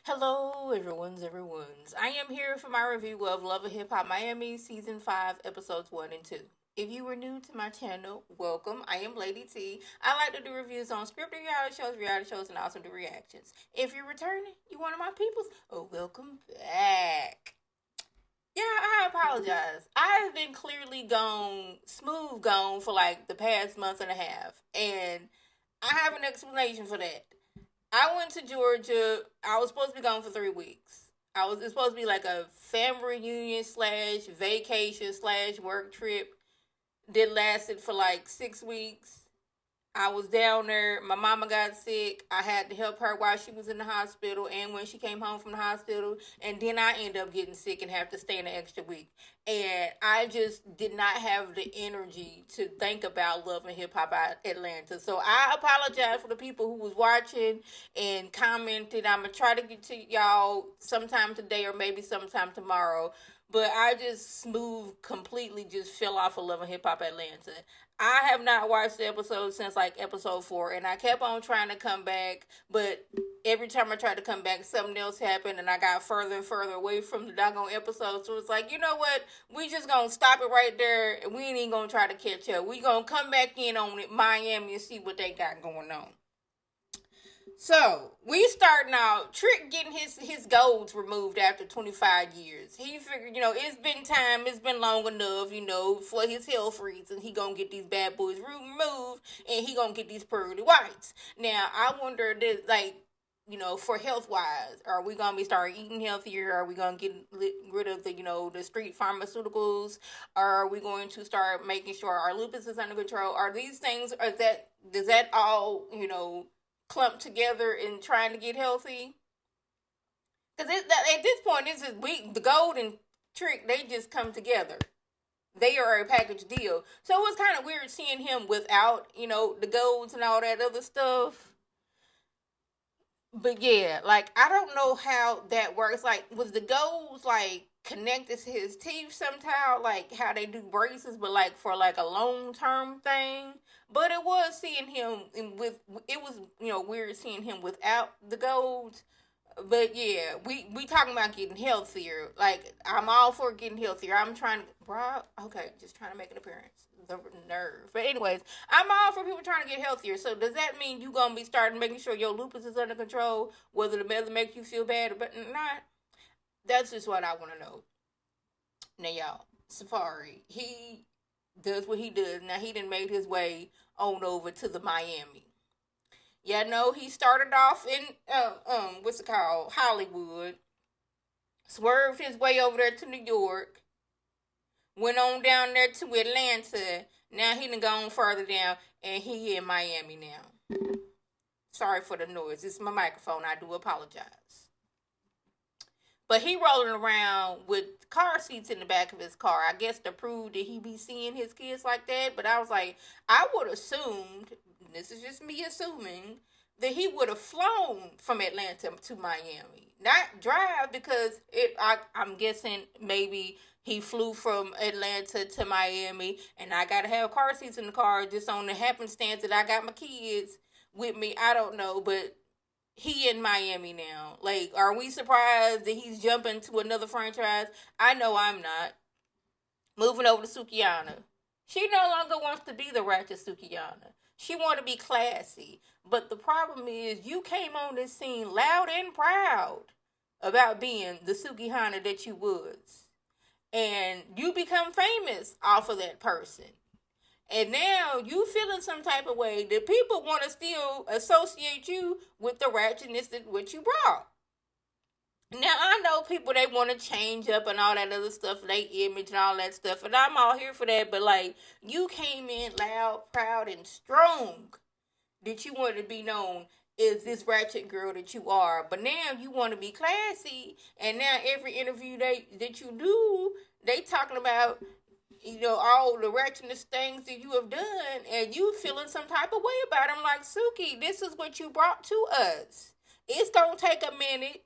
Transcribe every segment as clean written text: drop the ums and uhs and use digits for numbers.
Hello, everyone's. I am here for my review of Love and Hip Hop Miami Season 5, Episodes 1 and 2. If you were new to my channel, welcome. I am Lady T. I like to do reviews on scripted reality shows, and also do reactions. If you're returning, you one of my peoples, oh, welcome back. Yeah, I apologize. I have been clearly smooth gone for like the past month and a half, and I have an explanation for that. I went to Georgia. I was supposed to be gone for 3 weeks. It's supposed to be like a family reunion slash vacation slash work trip that lasted for like 6 weeks. I was down there. My mama got sick. I had to help her while she was in the hospital and when she came home from the hospital. And then I ended up getting sick and have to stay an extra week. And I just did not have the energy to think about Love and Hip Hop Atlanta. So I apologize for the people who was watching and commented. I'm going to try to get to y'all sometime today or maybe sometime tomorrow. But I just completely just fell off of Love and Hip Hop Atlanta. I have not watched the episode since like episode 4, and I kept on trying to come back, but every time I tried to come back, something else happened, and I got further and further away from the doggone episode. So it's like, you know what? We just gonna stop it right there, and we ain't even gonna try to catch up. We gonna come back in on it, Miami, and see what they got going on. So we starting out. Trick getting his golds removed after 25 years. He figured, it's been time. It's been long enough, for his health reasons. He gonna get these bad boys removed, and he gonna get these pearly whites. Now I wonder that, like, for health wise, are we gonna be starting eating healthier? Are we gonna get rid of the street pharmaceuticals? Are we going to start making sure our lupus is under control? Are these things? Does that all clumped together and trying to get healthy? Because at this point, this is the gold and trick. They just come together. They are a package deal. So it was kind of weird seeing him without the golds and all that other stuff. But yeah, like I don't know how that works. Like, was the golds like connected to his teeth somehow, like how they do braces, but like for like a long term thing? But it was seeing him with it was weird seeing him without the golds. But yeah, we talking about getting healthier. Like, I'm all for getting healthier. I'm trying to, bro. Okay, just trying to make an appearance. The nerve. But anyways, I'm all for people trying to get healthier. So does that mean you gonna be starting making sure your lupus is under control, whether the medicine make you feel bad or but not? That's just what I want to know. Now, y'all, Safari, he does what he does. Now he done made his way on over to the Miami. Yeah, no, he started off in what's it called, Hollywood, swerved his way over there to New York, went on down there to Atlanta. Now he done gone further down, and he in Miami now. Sorry for the noise. It's my microphone. I do apologize. But he rolling around with car seats in the back of his car. I guess to prove that he be seeing his kids like that. But I was like, I would assumed, this is just me assuming, that he would have flown from Atlanta to Miami, not drive, because I'm guessing maybe he flew from Atlanta to Miami, and I gotta have car seats in the car just on the happenstance that I got my kids with me. I don't know, but he in Miami now. Like, are we surprised that he's jumping to another franchise? I know I'm not. Moving over to Sukihana. She no longer wants to be the ratchet Sukihana. She want to be classy. But the problem is you came on this scene loud and proud about being the Sukihana that you was. And you become famous off of that person. And now you feeling some type of way that people want to still associate you with the ratchetness that what you brought. Now I know people, they want to change up and all that other stuff, they image and all that stuff, and I'm all here for that. But like, you came in loud, proud, and strong that you wanted to be known as this ratchet girl that you are. But now you want to be classy, and now every interview that you do, they talking about all the ratchetness things that you have done, and you feeling some type of way about it. I'm like, Suki, this is what you brought to us. It's gonna take a minute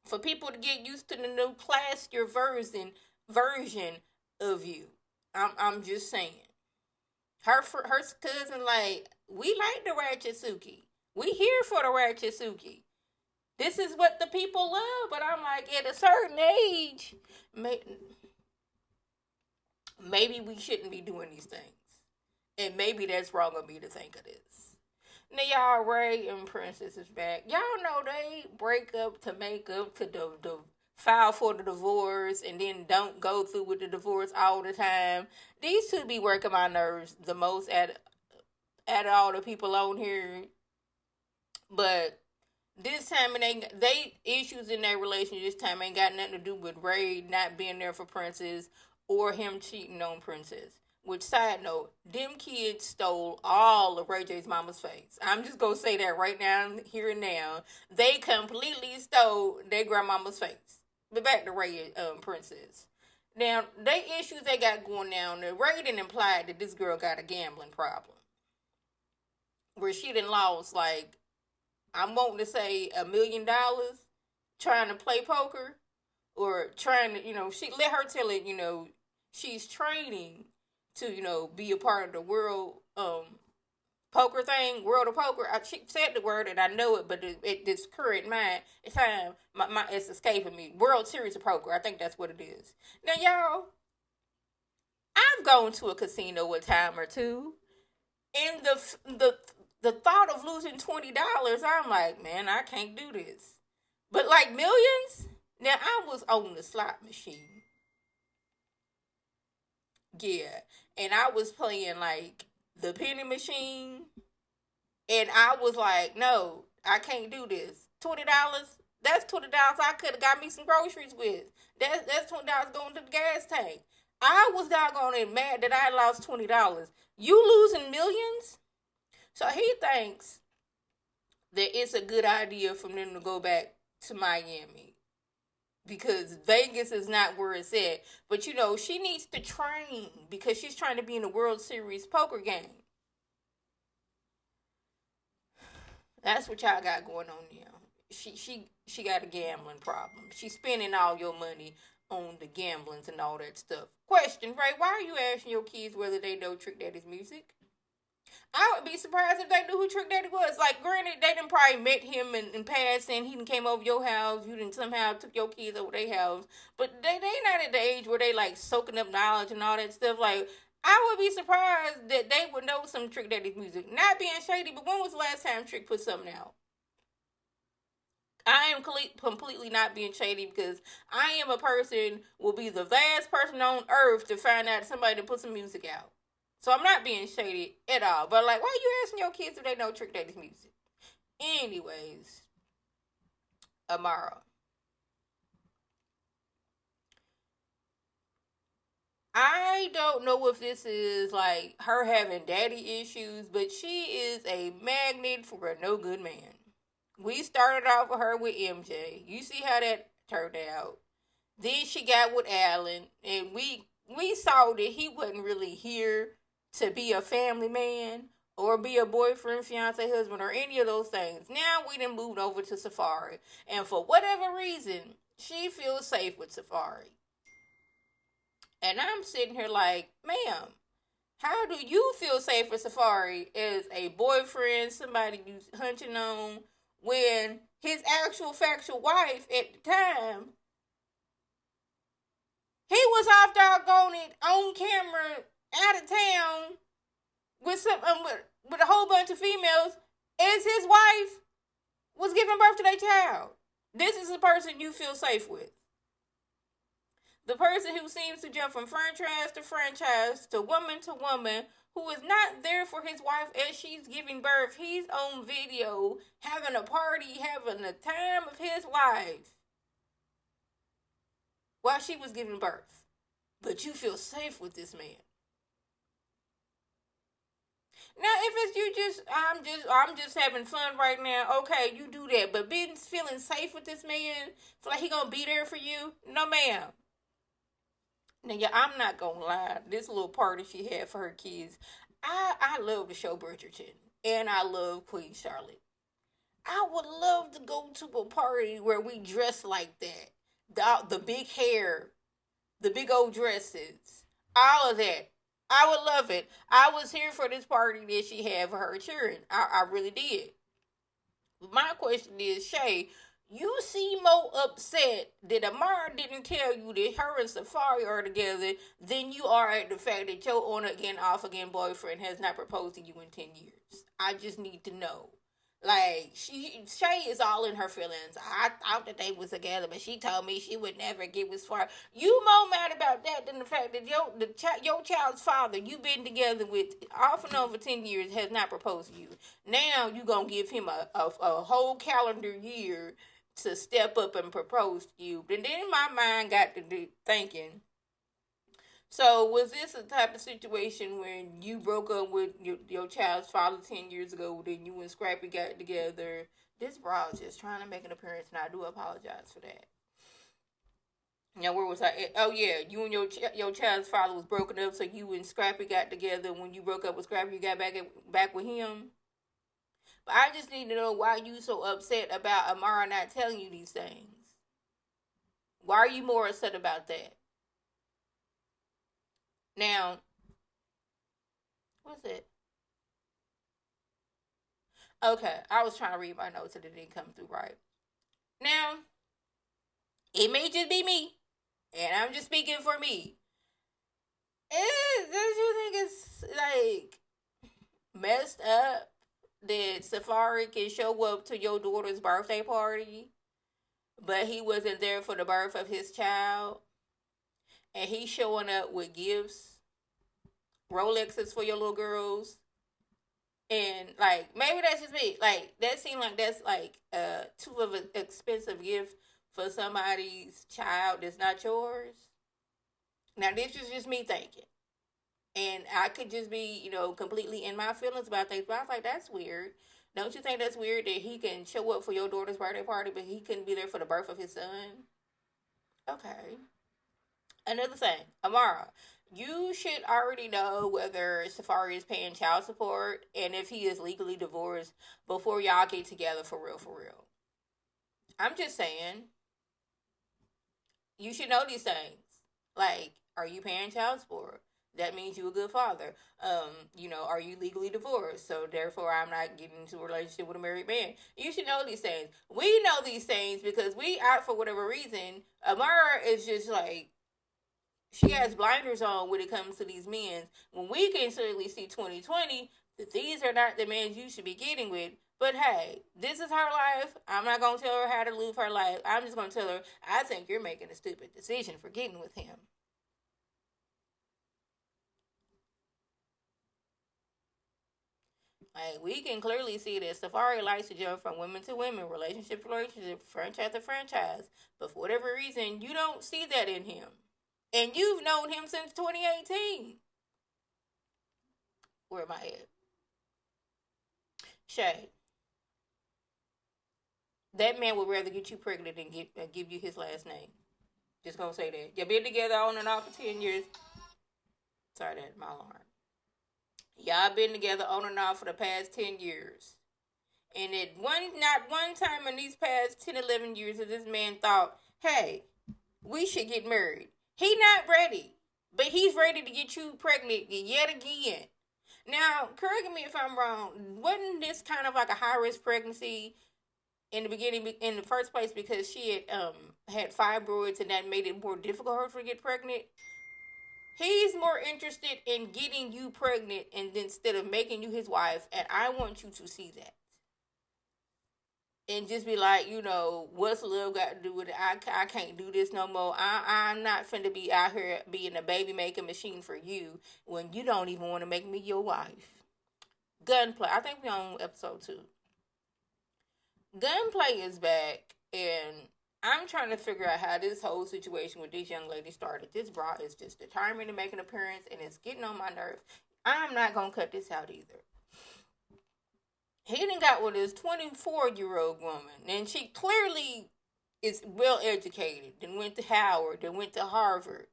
for people to get used to the new classier version of you. I'm just saying. Her cousin, like, we like the ratchet Suki. We here for the ratchet Suki. This is what the people love. But I'm like, at a certain age, maybe we shouldn't be doing these things. And maybe that's wrong of me to think of this. Now, y'all, Ray and Princess is back. Y'all know they break up to make up to the file for the divorce and then don't go through with the divorce all the time. These two be working my nerves the most at all the people on here. But this time they issues in their relationship this time ain't got nothing to do with Ray not being there for Princess or him cheating on Princess. Which, side note, them kids stole all of Ray J's mama's face. I'm just gonna say that right now, here and now. They completely stole their grandmama's face. But back to Ray Princess. Now, they issues they got going down there. Ray didn't imply that this girl got a gambling problem. Where she done lost, like, I'm wanting to say $1 million trying to play poker. Or trying to, she let her tell it, she's training to, be a part of the world poker thing, world of poker. She said the word and I know it, but at this current time, it's escaping me. World Series of Poker, I think that's what it is. Now, y'all, I've gone to a casino a time or two, and the thought of losing $20, I'm like, man, I can't do this. But like millions, now I was on the slot machine. Yeah, and I was playing like the penny machine, and I was like, no, I can't do this. $20, that's $20 I could have got me some groceries with. That's $20 going to the gas tank. I was doggone it mad that I lost $20. You losing millions? So he thinks that it's a good idea for them to go back to Miami. Because Vegas is not where it's at. But, she needs to train because she's trying to be in the World Series poker game. That's what y'all got going on now. She got a gambling problem. She's spending all your money on the gamblings and all that stuff. Question, Ray, why are you asking your kids whether they know Trick Daddy's music? I would be surprised if they knew who Trick Daddy was. Like, granted, they done probably met him in passing. He done came over your house. You done somehow took your kids over their house. But they not at the age where they, like, soaking up knowledge and all that stuff. Like, I would be surprised that they would know some Trick Daddy's music. Not being shady, but when was the last time Trick put something out? I am completely not being shady because I am a person, will be the last person on earth to find out somebody to put some music out. So I'm not being shady at all. But, like, why are you asking your kids if they know Trick Daddy's music? Anyways, Amara. I don't know if this is, like, her having daddy issues, but she is a magnet for a no good man. We started off with her with MJ. You see how that turned out. Then she got with Alan, and we saw that he wasn't really here to be a family man or be a boyfriend, fiance, husband, or any of those things. Now we done moved over to Safari. And for whatever reason, she feels safe with Safari. And I'm sitting here like, ma'am, how do you feel safe with Safari as a boyfriend, somebody you hunting on, when his actual factual wife at the time, he was off doggone it on camera out of town with some with a whole bunch of females as his wife was giving birth to their child. This is the person you feel safe with. The person who seems to jump from franchise to woman, who is not there for his wife as she's giving birth. He's on video having a party, having the time of his life while she was giving birth. But you feel safe with this man. Now, if it's I'm just having fun right now, okay, you do that. But being feeling safe with this man, feel like he gonna be there for you? No, ma'am. Now, yeah, I'm not gonna lie. This little party she had for her kids, I love the show Bridgerton, and I love Queen Charlotte. I would love to go to a party where we dress like that. The big hair, the big old dresses, all of that. I would love it. I was here for this party that she had for her children. I really did. My question is, Shay, You seem more upset that Amara didn't tell you that her and Safari are together than you are at the fact that your on again, off again boyfriend has not proposed to you in 10 years. I just need to know. Like, Shay is all in her feelings. I thought that they was together, but she told me she would never get as far. You more mad about that than the fact that your child's father you've been together with off and on for 10 years has not proposed to you. Now you gonna give him a whole calendar year to step up and propose to you. And then my mind got to thinking, so was this a type of situation when you broke up with your child's father 10 years ago, then you and Scrappy got together? This bra is just trying to make an appearance, and I do apologize for that. Now, where was I at? Oh, yeah, you and your child's father was broken up, so you and Scrappy got together. When you broke up with Scrappy, you got back with him. But I just need to know why you so upset about Amara not telling you these things. Why are you more upset about that? Now, what's it? Okay, I was trying to read my notes and it didn't come through right. Now, it may just be me, and I'm just speaking for me. Don't you think it's like messed up that Safari can show up to your daughter's birthday party, but he wasn't there for the birth of his child, and he's showing up with gifts, Rolexes for your little girls, and like maybe that's just me. Like that seemed like that's like too of an expensive gift for somebody's child that's not yours. Now this is just me thinking. And I could just be, completely in my feelings about things. But I was like, that's weird. Don't you think that's weird that he can show up for your daughter's birthday party, but he couldn't be there for the birth of his son? Okay. Another thing, Amara, you should already know whether Safari is paying child support and if he is legally divorced before y'all get together for real, for real. I'm just saying, you should know these things. Like, are you paying child support? That means you a good father. Are you legally divorced? So therefore, I'm not getting into a relationship with a married man. You should know these things. We know these things because we out for whatever reason. Amara is just like she has blinders on when it comes to these men. When we can certainly see 2020 that these are not the men you should be getting with. But hey, this is her life. I'm not gonna tell her how to live her life. I'm just gonna tell her I think you're making a stupid decision for getting with him. Like we can clearly see that Safari likes to jump from women to women, relationship to relationship, franchise to franchise. But for whatever reason, you don't see that in him. And you've known him since 2018. Where am I at? Shay, that man would rather get you pregnant than give you his last name. Just gonna say that. You've been together on and off for 10 years. Sorry, that's my alarm. Y'all been together on and off for the past 10 years. And not one time in these past 10, 11 years has this man thought, hey, we should get married. He not ready. But he's ready to get you pregnant yet again. Now, correct me if I'm wrong. Wasn't this kind of like a high risk pregnancy in the beginning, in the first place, because she had fibroids and that made it more difficult for her to get pregnant? He's more interested in getting you pregnant and instead of making you his wife, and I want you to see that. And just be like, what's love got to do with it? I can't do this no more. I'm not finna be out here being a baby making machine for you when you don't even want to make me your wife. Gunplay. I think we on episode 2. Gunplay is back, and I'm trying to figure out how this whole situation with this young lady started. This bra is just determined to make an appearance, and it's getting on my nerves. I'm not gonna cut this out either. He done got with this 24-year-old woman, and she clearly is well educated. Then went to Howard, then went to Harvard.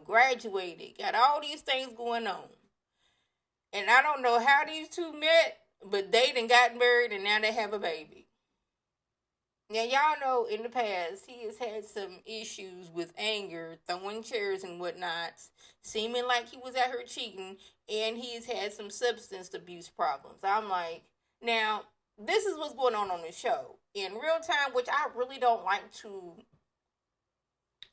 Graduated, got all these things going on. And I don't know how these two met, but they done got married, and now they have a baby. Now, y'all know in the past, he has had some issues with anger, throwing chairs and whatnot, seeming like he was at her cheating, and he's had some substance abuse problems. I'm like, now, this is what's going on the show. in real time, which I really don't like to.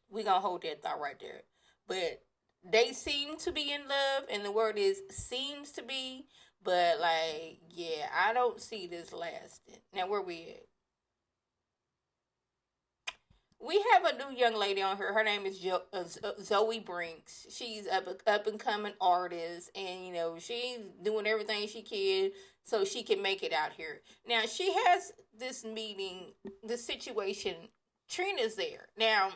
We gonna hold that thought right there. But they seem to be in love, and the word is seems to be. But like, yeah, I don't see this lasting. Now where we at? We have a new young lady on here. Her name is Zoe Brinks. She's up and coming artist, and she's doing everything she can so she can make it out here. Now she has this meeting, this situation. Trina's there now.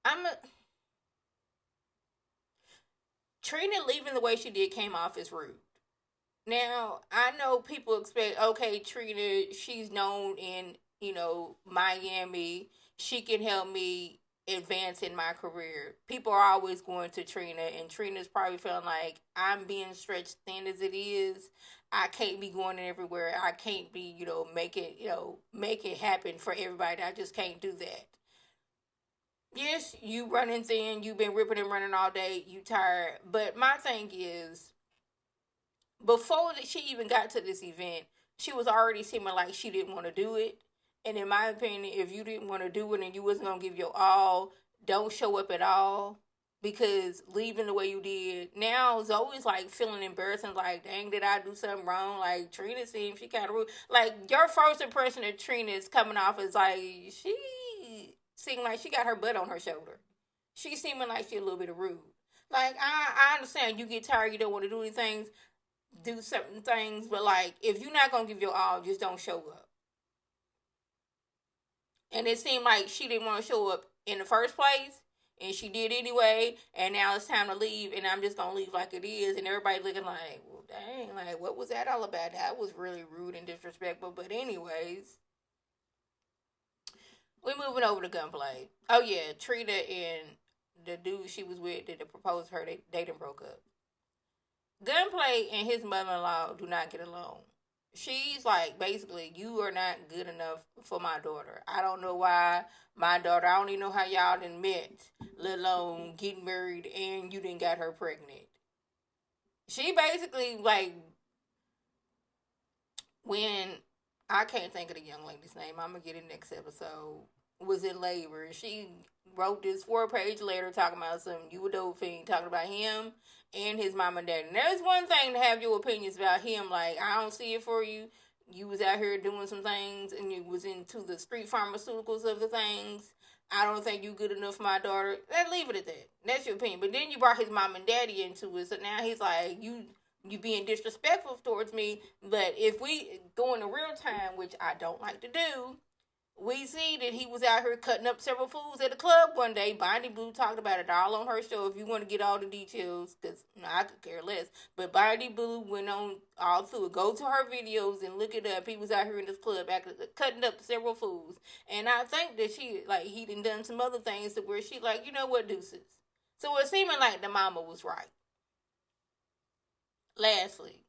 I'm a, Trina leaving the way she did came off as rude. Now, I know people expect, okay, Trina, she's known in, Miami. She can help me advance in my career. People are always going to Trina, and Trina's probably feeling like I'm being stretched thin as it is. I can't be going everywhere. I can't be, make it happen for everybody. I just can't do that. Yes, you running thin, you've been ripping and running all day, you tired. But my thing is, before she even got to this event, she was already seeming like she didn't want to do it. And in my opinion, if you didn't want to do it and you wasn't gonna give your all, don't show up at all. Because leaving the way you did, now Zoe's like feeling embarrassing, like, dang, did I do something wrong? Like, Trina seems she kind of rude. Like, your first impression of Trina is coming off as like, she seemed like she got her butt on her shoulder. She seeming like she a little bit of rude. Like, I understand you get tired, you don't want to do anything, do certain things, but like, if you're not gonna give your all, just don't show up. And it seemed like she didn't want to show up in the first place, and she did anyway, and now it's time to leave, and I'm just gonna leave like it is, and everybody looking like, well, dang, like, what was that all about? That was really rude and disrespectful. But anyways, we're moving over to Gunplay. Oh yeah, Trina and the dude she was with that proposed her, they done broke up. Gunplay and his mother-in-law do not get along. She's like, basically, you are not good enough for my daughter. I don't know why my daughter, I don't even know how y'all done met, let alone getting married, and you didn't got her pregnant. She basically, like, when, I can't think of the young lady's name, I'm going to get it next episode, was in labor. She wrote this 4-page letter talking about some you a dope fiend, talking about him and his mom and dad. And there's one thing to have your opinions about him. Like, I don't see it for you. You was out here doing some things, and you was into the street pharmaceuticals of the things. I don't think you good enough for my daughter. Let's leave it at that. That's your opinion. But then you brought his mom and daddy into it, so now he's like, you being disrespectful towards me. But if we go into real time, which I don't like to do, we see that he was out here cutting up several fools at the club one day. Bonnie Blue talked about it all on her show. If you want to get all the details, because I could care less. But Bonnie Blue went on all through it. Go to her videos and look it up. He was out here in this club cutting up several fools. And I think that he done some other things to where she like, you know what, deuces. So it seeming like the mama was right. Lastly,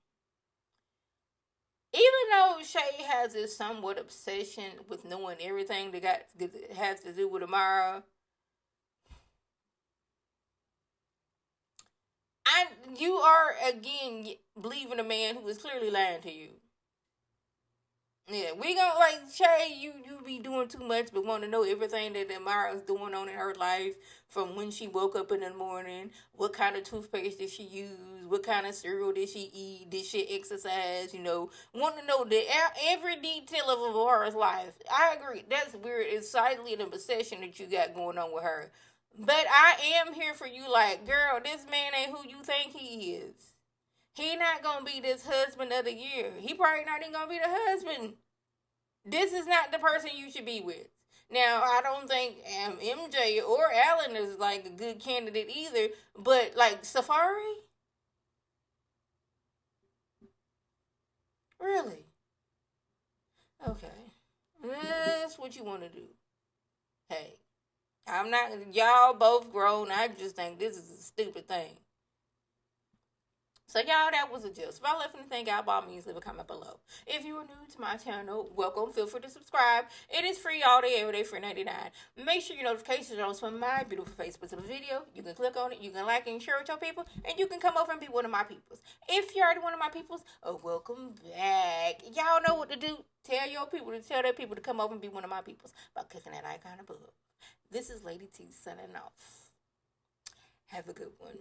even though Shay has this somewhat obsession with knowing everything that has to do with Amara, you are again believing a man who is clearly lying to you. Yeah, we gonna like Shay. You be doing too much, but want to know everything that Amara's doing on in her life, from when she woke up in the morning, what kind of toothpaste did she use, what kind of cereal did she eat, did she exercise? Want to know every detail of Amara's life. I agree. That's weird. It's slightly an obsession that you got going on with her. But I am here for you. Like, girl, this man ain't who you think he is. He not gonna be this husband of the year. He probably not even gonna be the husband. This is not the person you should be with. Now, I don't think MJ or Alan is like a good candidate either. But like Safari, really? Okay, that's what you want to do. Hey, I'm not. Y'all both grown. I just think this is a stupid thing. So y'all, that was a gist. If I left anything out, by all means, leave a comment below. If you are new to my channel, welcome. Feel free to subscribe. It is free all day, every day, for $99. Make sure your notifications are on from my beautiful face of a video. You can click on it, you can like and share it to your people, and you can come over and be one of my peoples. If you're already one of my peoples, welcome back. Y'all know what to do. Tell your people to tell their people to come over and be one of my peoples by clicking that icon above. This is Lady T signing off. Have a good one.